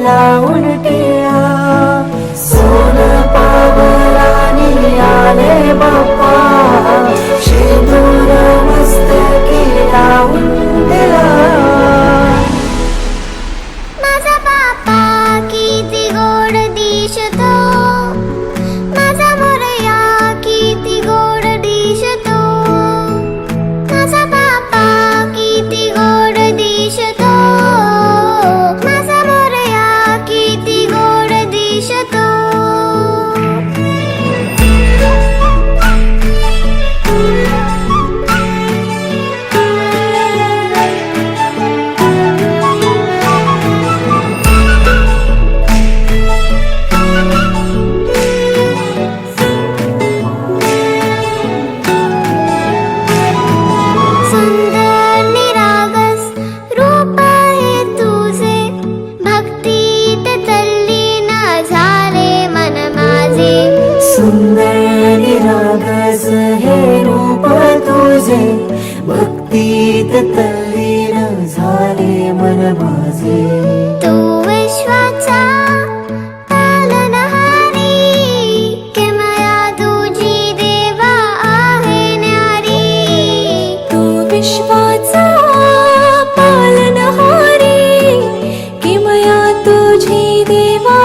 केला उलटिया, सोन पावलाने आले बाप्पा, शेंदूर मस्तकी लावून दिला. माझा बाप्पा किती गोड दिसतो, माझा मोरया किती गोड दिसतो, माझा बाप्पा किती गोड दिसतो, माझा मोरया किती गोड दिसतो. सुंदर निरागस रूप आहे तुझे, भक्तीत तल्लीन झाले मन माझे. सुंदर निरागस हे रूप तुझे, भक्तीत तल्लीन झाले मन माझे. तू विश्वाचा पालनहारी, किमया तुझी देवा आहे न्यारी. तू विश्वाचा पालनहारी, किमया तुझी देवा